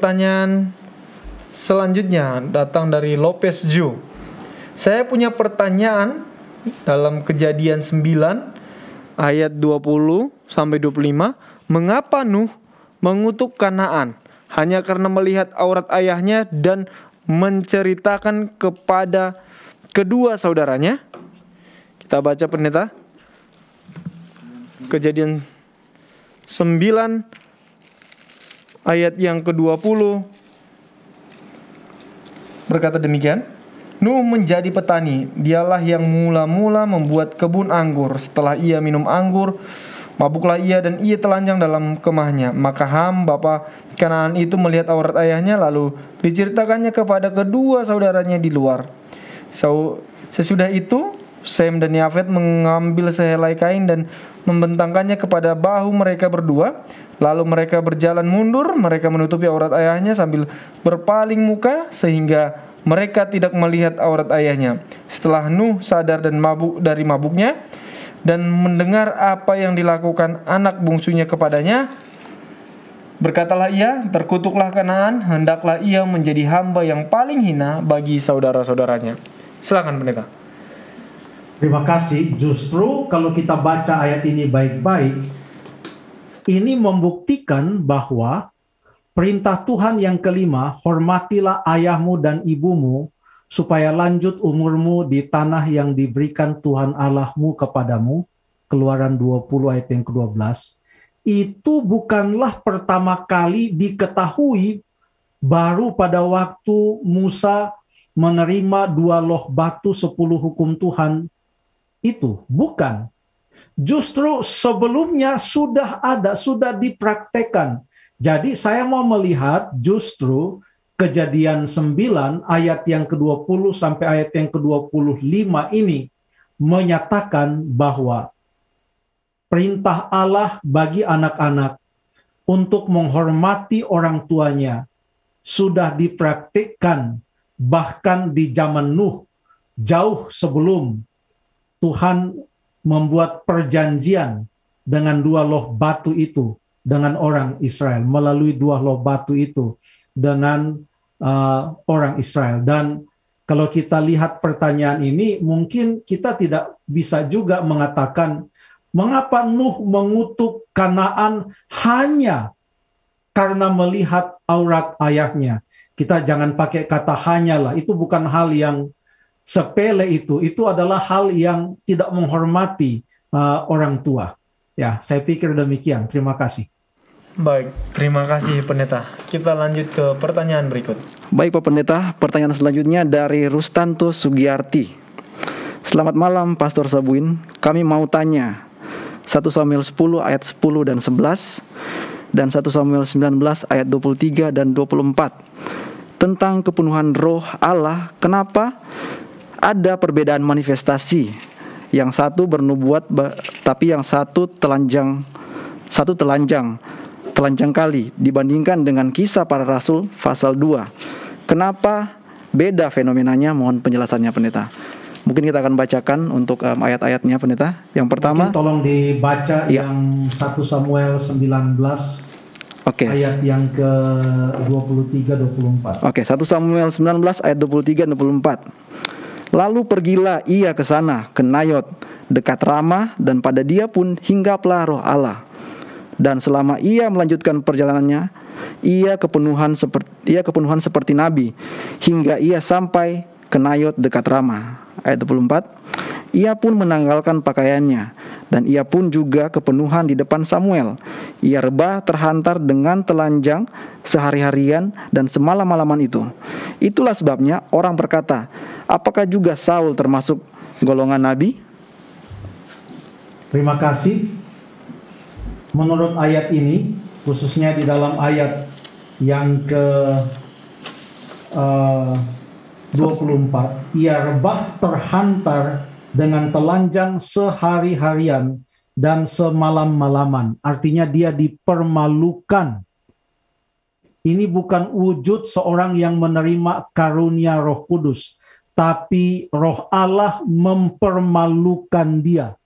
pertanyaan selanjutnya datang dari Lopez Ju. Saya punya pertanyaan dalam Kejadian 9 ayat 20 sampai 25. Mengapa Nuh mengutuk Kanaan? Hanya karena melihat aurat ayahnya dan menceritakan kepada kedua saudaranya? Kita baca pendeta. Kejadian 9 ayat yang ke-20 berkata demikian. Nuh menjadi petani, dialah yang mula-mula membuat kebun anggur. Setelah ia minum anggur, mabuklah ia dan ia telanjang dalam kemahnya. Maka Ham, bapa Kanaan itu melihat aurat ayahnya, lalu diceritakannya kepada kedua saudaranya di luar. Sesudah itu Sem dan Yafet mengambil sehelai kain dan membentangkannya kepada bahu mereka berdua. Lalu mereka berjalan mundur, mereka menutupi aurat ayahnya sambil berpaling muka sehingga mereka tidak melihat aurat ayahnya. Setelah Nuh sadar dan mabuk dari mabuknya dan mendengar apa yang dilakukan anak bungsunya kepadanya, berkatalah ia, terkutuklah Kanaan, hendaklah ia menjadi hamba yang paling hina bagi saudara-saudaranya. Silakan pendeta. Terima kasih. Justru kalau kita baca ayat ini baik-baik, ini membuktikan bahwa perintah Tuhan yang kelima, hormatilah ayahmu dan ibumu, supaya lanjut umurmu di tanah yang diberikan Tuhan Allahmu kepadamu, Keluaran 20 ayat yang ke-12, itu bukanlah pertama kali diketahui baru pada waktu Musa menerima 2 loh batu 10 hukum Tuhan itu. Bukan. Justru sebelumnya sudah ada, sudah dipraktekkan. Jadi saya mau melihat justru Kejadian 9 ayat yang ke-20 sampai ayat yang ke-25 ini menyatakan bahwa perintah Allah bagi anak-anak untuk menghormati orang tuanya sudah dipraktikkan bahkan di zaman Nuh, jauh sebelum Tuhan membuat perjanjian dengan 2 loh batu itu dengan orang Israel, melalui 2 loh batu itu dengan orang Israel. Dan kalau kita lihat pertanyaan ini, mungkin kita tidak bisa juga mengatakan mengapa Nuh mengutuk Kanaan hanya karena melihat aurat ayahnya. Kita jangan pakai kata hanya lah, itu bukan hal yang sepele itu adalah hal yang tidak menghormati orang tua. Ya, saya pikir demikian. Terima kasih. Baik, terima kasih pendeta. Kita lanjut ke pertanyaan berikut. Baik Pak Pendeta, pertanyaan selanjutnya dari Rustanto Sugiyarti. Selamat malam Pastor Sabuin, kami mau tanya 1 Samuel 10 ayat 10 dan 11 dan 1 Samuel 19 ayat 23 dan 24 tentang kepenuhan roh Allah. Kenapa ada perbedaan manifestasi? Yang satu bernubuat tapi yang satu telanjang kali dibandingkan dengan Kisah Para Rasul pasal 2. Kenapa beda fenomenanya? Mohon penjelasannya pendeta. Mungkin kita akan bacakan untuk ayat-ayatnya pendeta. Yang pertama, mungkin tolong dibaca yang 1 Samuel 19 ayat yang ke 23-24. Oke, 1 Samuel 19 ayat 23-24. Lalu pergilah ia ke sana, ke Nayot, dekat Rama, dan pada dia pun hinggaplah roh Allah. Dan selama ia melanjutkan perjalanannya, ia kepenuhan seperti nabi, hingga ia sampai ke Nayot dekat Rama. Ayat 24. Ia pun menanggalkan pakaiannya, dan ia pun juga kepenuhan di depan Samuel. Ia rebah terhantar dengan telanjang sehari-harian dan semalam-malaman itu. Itulah sebabnya orang berkata, apakah juga Saul termasuk golongan nabi? Terima kasih. Menurut ayat ini, khususnya di dalam ayat yang ke 24, ia rebah terhantar dengan telanjang sehari-harian dan semalam-malaman. Artinya dia dipermalukan. Ini bukan wujud seorang yang menerima karunia Roh Kudus, tapi Roh Allah mempermalukan dia.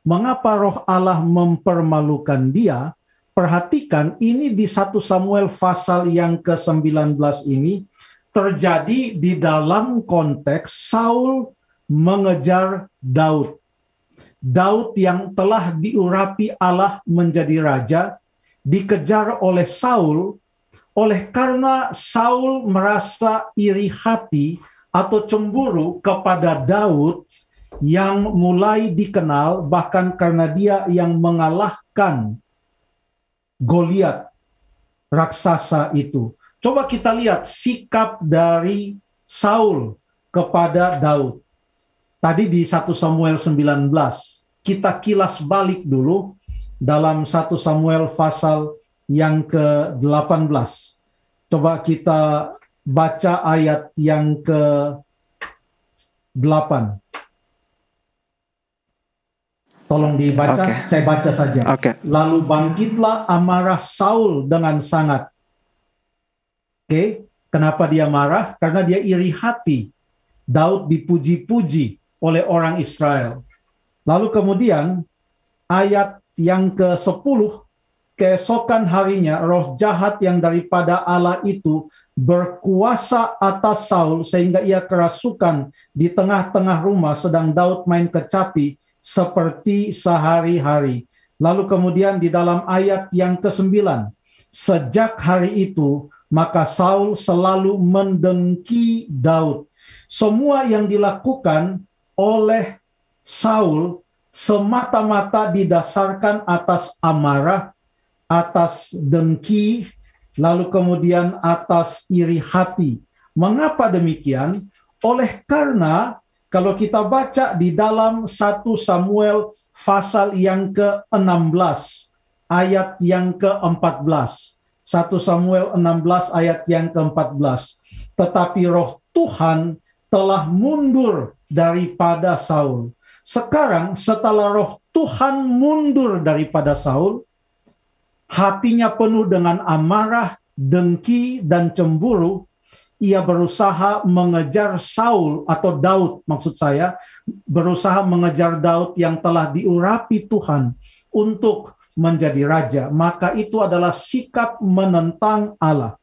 Mengapa Roh Allah mempermalukan dia? perhatikan ini di 1 Samuel pasal yang ke-19 ini terjadi di dalam konteks Saul mengejar Daud. Daud yang telah diurapi Allah menjadi raja, dikejar oleh Saul, oleh karena Saul merasa iri hati atau cemburu kepada Daud yang mulai dikenal bahkan karena dia yang mengalahkan Goliat raksasa itu. Coba kita lihat sikap dari Saul kepada Daud. Tadi di 1 Samuel 19, kita kilas balik dulu dalam 1 Samuel pasal yang ke-18. Coba kita baca ayat yang ke-8. Tolong dibaca, saya baca saja. Lalu bangkitlah amarah Saul dengan sangat. Kenapa dia marah? Karena dia iri hati. Daud dipuji-puji oleh orang Israel. Lalu kemudian ayat yang ke-10, keesokan harinya roh jahat yang daripada Allah itu berkuasa atas Saul sehingga ia kerasukan di tengah-tengah rumah sedang Daud main kecapi seperti sehari-hari. Lalu kemudian di dalam ayat yang ke-9, sejak hari itu maka Saul selalu mendengki Daud. Semua yang dilakukan oleh Saul semata-mata didasarkan atas amarah, atas dengki, lalu kemudian atas iri hati. Mengapa demikian? Oleh karena kalau kita baca di dalam 1 Samuel pasal yang ke-16, ayat yang ke-14. 1 Samuel 16 ayat yang ke-14. Tetapi roh Tuhan telah mundur daripada Saul. Sekarang setelah roh Tuhan mundur daripada Saul, hatinya penuh dengan amarah, dengki, dan cemburu. Ia berusaha mengejar Saul atau Daud, maksud saya, berusaha mengejar Daud yang telah diurapi Tuhan untuk menjadi raja. Maka itu adalah sikap menentang Allah.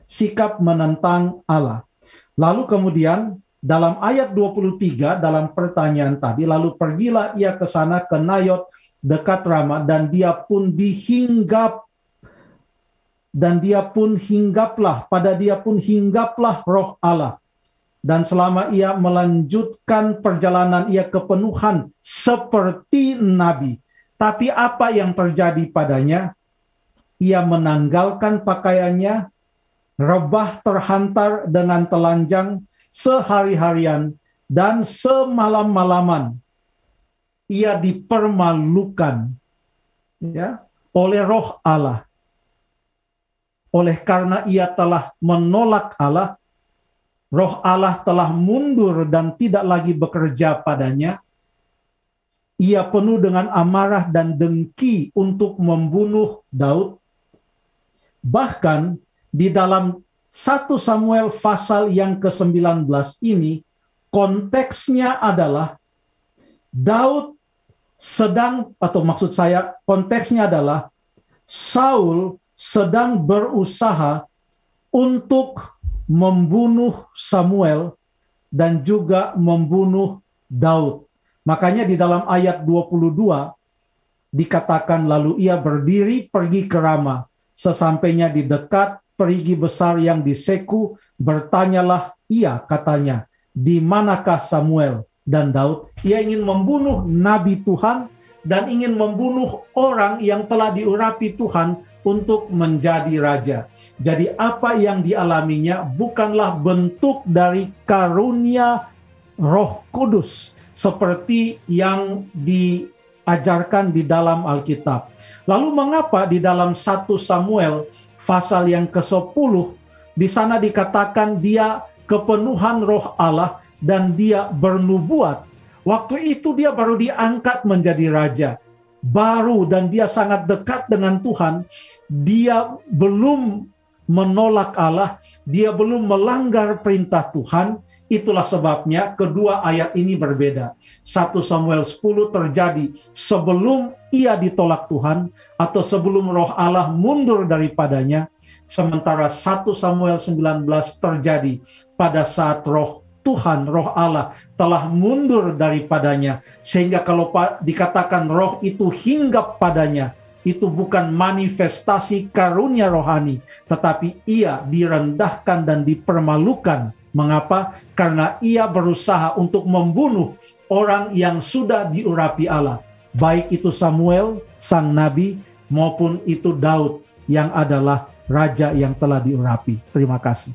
Sikap menentang Allah. Lalu kemudian dalam ayat 23 dalam pertanyaan tadi, lalu pergilah ia ke sana ke Nayot dekat Rama dan dia pun hinggaplah roh Allah. Dan selama ia melanjutkan perjalanan ia kepenuhan seperti nabi. Tapi apa yang terjadi padanya? Ia menanggalkan pakaiannya, rebah terhantar dengan telanjang sehari-harian dan semalam-malaman. Ia dipermalukan oleh roh Allah. Oleh karena ia telah menolak Allah, roh Allah telah mundur dan tidak lagi bekerja padanya. Ia penuh dengan amarah dan dengki untuk membunuh Daud. Bahkan di dalam 1 Samuel pasal yang ke-19 ini, konteksnya adalah Daud konteksnya adalah Saul sedang berusaha untuk membunuh Samuel dan juga membunuh Daud. Makanya di dalam ayat 22 dikatakan lalu ia berdiri pergi ke Rama. Sesampainya di dekat perigi besar yang di Seku, bertanyalah ia katanya, di manakah Samuel dan Daud? Ia ingin membunuh nabi Tuhan dan ingin membunuh orang yang telah diurapi Tuhan untuk menjadi raja. Jadi apa yang dialaminya bukanlah bentuk dari karunia Roh Kudus seperti yang diajarkan di dalam Alkitab. Lalu mengapa di dalam 1 Samuel pasal yang ke-10 di sana dikatakan dia kepenuhan roh Allah dan dia bernubuat? Waktu itu dia baru diangkat menjadi raja. Baru dan dia sangat dekat dengan Tuhan. Dia belum menolak Allah, dia belum melanggar perintah Tuhan. Itulah sebabnya kedua ayat ini berbeda. 1 Samuel 10 terjadi sebelum ia ditolak Tuhan atau sebelum roh Allah mundur daripadanya. Sementara 1 Samuel 19 terjadi pada saat roh Tuhan, roh Allah telah mundur daripadanya. Sehingga kalau dikatakan roh itu hinggap padanya, itu bukan manifestasi karunia rohani, tetapi ia direndahkan dan dipermalukan. Mengapa? Karena ia berusaha untuk membunuh orang yang sudah diurapi Allah. Baik itu Samuel, sang nabi, maupun itu Daud yang adalah raja yang telah diurapi. Terima kasih.